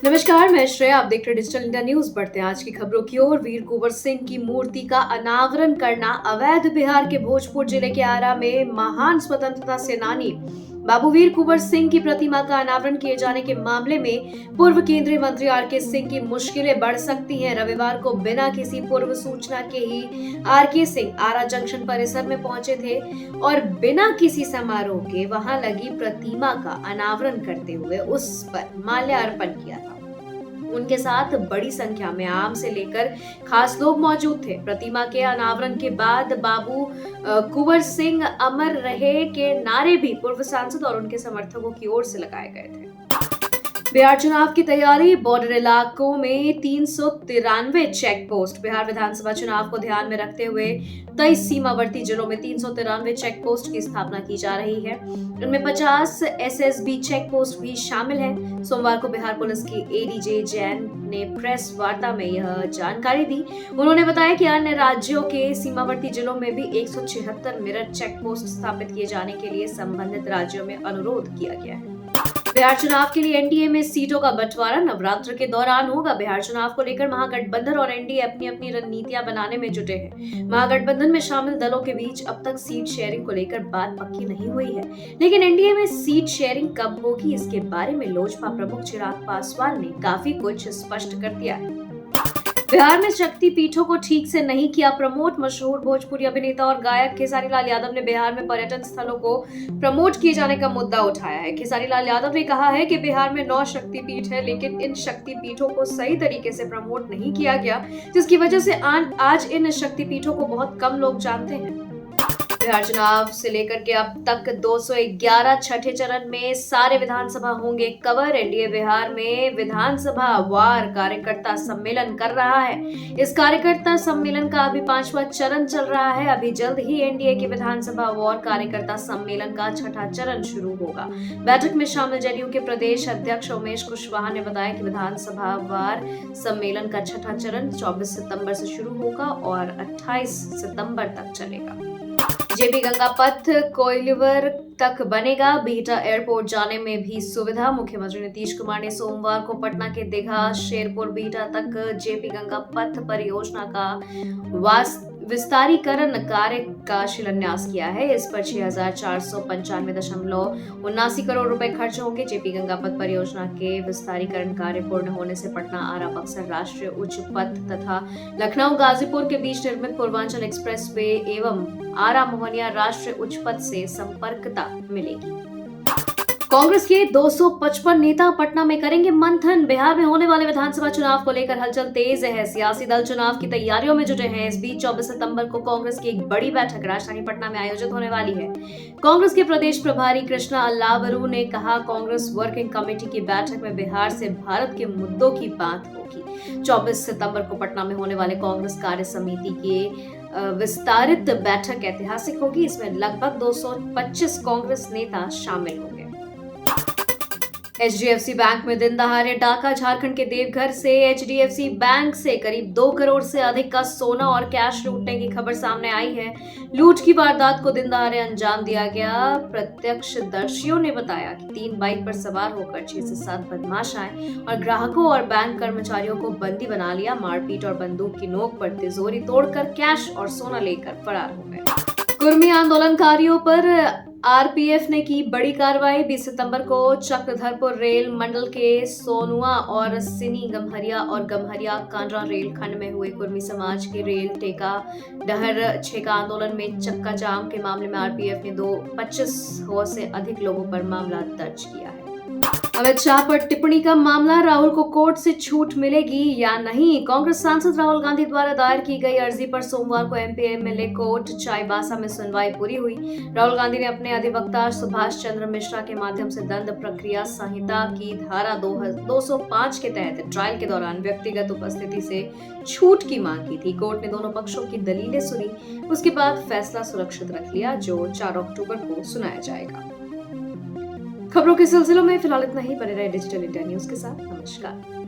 नमस्कार, मैं श्रेया। आप देख रहे डिजिटल इंडिया न्यूज। बढ़ते हैं आज की खबरों की ओर। वीर कुंवर सिंह की मूर्ति का अनावरण करना अवैध। बिहार के भोजपुर जिले के आरा में महान स्वतंत्रता सेनानी बाबू वीर कुंवर सिंह की प्रतिमा का अनावरण किए जाने के मामले में पूर्व केंद्रीय मंत्री आरके सिंह की मुश्किलें बढ़ सकती हैं। रविवार को बिना किसी पूर्व सूचना के ही आरके सिंह आरा जंक्शन परिसर में पहुंचे थे और बिना किसी समारोह के वहां लगी प्रतिमा का अनावरण करते हुए उस पर माल्यार्पण किया था। उनके साथ बड़ी संख्या में आम से लेकर खास लोग मौजूद थे। प्रतिमा के अनावरण के बाद बाबू कुंवर सिंह अमर रहे के नारे भी पूर्व सांसद और उनके समर्थकों की ओर से लगाए गए थे। बिहार चुनाव की तैयारी। बॉर्डर इलाकों में 393 चेक पोस्ट। बिहार विधानसभा चुनाव को ध्यान में रखते हुए 23 सीमावर्ती जिलों में 393 चेक पोस्ट की स्थापना की जा रही है। इनमें 50 एसएसबी चेक पोस्ट भी शामिल है। सोमवार को बिहार पुलिस की एडीजे जैन ने प्रेस वार्ता में यह जानकारी दी। उन्होंने बताया कि अन्य राज्यों के सीमावर्ती जिलों में भी 176 मिरर चेक पोस्ट स्थापित किए जाने के लिए संबंधित राज्यों में अनुरोध किया गया है। बिहार चुनाव के लिए एनडीए में सीटों का बंटवारा नवरात्र के दौरान होगा। बिहार चुनाव को लेकर महागठबंधन और एनडीए अपनी अपनी रणनीतियां बनाने में जुटे हैं। महागठबंधन में शामिल दलों के बीच अब तक सीट शेयरिंग को लेकर बात पक्की नहीं हुई है, लेकिन एनडीए में सीट शेयरिंग कब होगी इसके बारे में लोजपा प्रमुख चिराग पासवान ने काफी कुछ स्पष्ट कर दिया है। बिहार में शक्ति पीठों को ठीक से नहीं किया प्रमोट। मशहूर भोजपुरी अभिनेता और गायक खेसारी लाल यादव ने बिहार में पर्यटन स्थलों को प्रमोट किए जाने का मुद्दा उठाया है। खेसारी लाल यादव ने कहा है कि बिहार में 9 शक्ति पीठ है, लेकिन इन शक्ति पीठों को सही तरीके से प्रमोट नहीं किया गया, जिसकी वजह से आज इन शक्ति पीठों को बहुत कम लोग जानते हैं। बिहार चुनाव से लेकर के अब तक 211 छठे चरण में सारे विधानसभा होंगे कवर। एनडीए बिहार में विधानसभा वार कार्यकर्ता सम्मेलन कर रहा है। इस कार्यकर्ता सम्मेलन का अभी 5वां चरण चल रहा है। अभी जल्द ही एनडीए के विधानसभा वार कार्यकर्ता सम्मेलन का 6ठा चरण शुरू होगा। बैठक में शामिल जदयू के प्रदेश अध्यक्ष उमेश कुशवाहा ने बताया कि विधानसभा वार सम्मेलन का 6ठा चरण 24 सितंबर से शुरू होगा और 28 सितंबर तक चलेगा। जेपी गंगा पथ कोइलवर तक बनेगा। बिहटा एयरपोर्ट जाने में भी सुविधा। मुख्यमंत्री नीतीश कुमार ने सोमवार को पटना के दीघा शेरपुर बिहटा तक जेपी गंगा पथ परियोजना का विस्तारीकरण कार्य का शिलान्यास किया है। इस पर 6,495.79 करोड़ रुपए खर्च होंगे। जेपी गंगा पथ परियोजना के विस्तारीकरण कार्य पूर्ण होने से पटना आरा बक्सर राष्ट्रीय उच्च पथ तथा लखनऊ गाजीपुर के बीच निर्मित पूर्वांचल एक्सप्रेस वे एवं आरा मोहनिया राष्ट्रीय उच्च पथ से संपर्कता मिलेगी। कांग्रेस के 255 नेता पटना में करेंगे मंथन। बिहार में होने वाले विधानसभा चुनाव को लेकर हलचल तेज है। सियासी दल चुनाव की तैयारियों में जुटे हैं। इस बीच 24 सितंबर को कांग्रेस की एक बड़ी बैठक राजधानी पटना में आयोजित होने वाली है। कांग्रेस के प्रदेश प्रभारी कृष्णा अल्लावरू ने कहा, कांग्रेस वर्किंग कमेटी की बैठक में बिहार से भारत के मुद्दों की बात होगी। 24 सितंबर को पटना में होने वाले कांग्रेस कार्य समिति के विस्तारित बैठक ऐतिहासिक होगी। इसमें लगभग 225 कांग्रेस नेता शामिल होंगे। एचडीएफसी बैंक में दिन दहाड़े डाका। झारखंड के देवघर से एचडीएफसी बैंक से करीब 2 करोड़ से अधिक का सोना और कैश लूटने की खबर सामने आई है। लूट की वारदात को दिन दहाड़े अंजाम दिया गया। प्रत्यक्षदर्शियों ने बताया कि 3 बाइक पर सवार होकर 6 से 7 बदमाश आए और ग्राहकों और बैंक कर्मचारियों को बंदी बना लिया। मारपीट और बंदूक की नोक पर तिजोरी तोड़कर कैश और सोना लेकर फरार हो गए। कुर्मी आंदोलनकारियों पर आरपीएफ ने की बड़ी कार्रवाई। 20 सितंबर को चक्रधरपुर रेल मंडल के सोनुआ और सिनी गम्हरिया और गम्हरिया कांड्रा रेल खंड में हुए कुर्मी समाज के रेल टेका डहर छेका आंदोलन में चक्का जाम के मामले में आरपीएफ ने 25 से अधिक लोगों पर मामला दर्ज किया है। अमित शाह पर टिप्पणी का मामला। राहुल को कोर्ट से छूट मिलेगी या नहीं। कांग्रेस सांसद राहुल गांधी द्वारा दायर की गई अर्जी पर सोमवार को एमपी एमएलए कोर्ट चाईबासा में सुनवाई पूरी हुई। राहुल गांधी ने अपने अधिवक्ता सुभाष चंद्र मिश्रा के माध्यम से दंड प्रक्रिया संहिता की धारा 205 के तहत ट्रायल के दौरान व्यक्तिगत उपस्थिति से छूट की मांग की थी। कोर्ट ने दोनों पक्षों की दलीलें सुनी, उसके बाद फैसला सुरक्षित रख लिया, जो 4 अक्टूबर को सुनाया जाएगा। खबरों के सिलसिलों में फिलहाल इतना ही। बने रहे डिजिटल इंडिया न्यूज के साथ। नमस्कार।